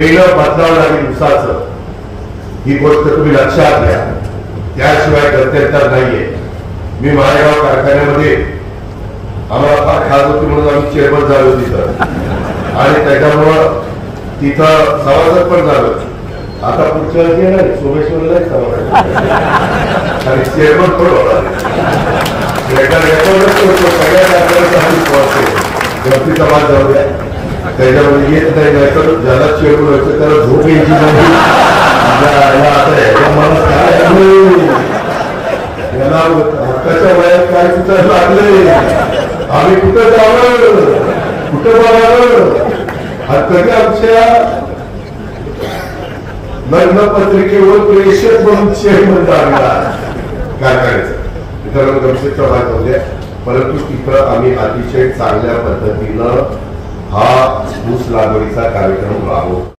पहिलं बदलावं लागेल उसाचं, ही गोष्ट तुम्ही लक्षात घ्या. त्याशिवाय गत्यंतर नाहीये. मी माळेगाव कारखान्यामध्ये आम्हाला फार खास होती म्हणून आम्ही चेअरमन झालो तिथं, आणि त्याच्यामुळं तिथं सभासद पण झालो. आता पुढच्या वेळी नाही, सोमेश्वरला सभासद आणि चेअरमन पण होणार. सगळ्या समाज जाऊ द्या, त्याच्यामध्ये येत नाही. तर ज्याला चेअरमन व्हायचं त्याला झोप यायची नाही. याला हक्काच्या वयात काय सुद्धा लागले, आम्ही कुठं जावं, कुठं बघावं. कधी आमच्या लग्न पत्रिकेवर प्रेषक म्हणून चेअरमन लागला काय करायचं. मित्रांनो, गमतीचा भाग होऊ द्या, परंतु तिथं आम्ही अतिशय चांगल्या पद्धतीनं हा ऊस लागवडीचा कार्यक्रम राबवतो.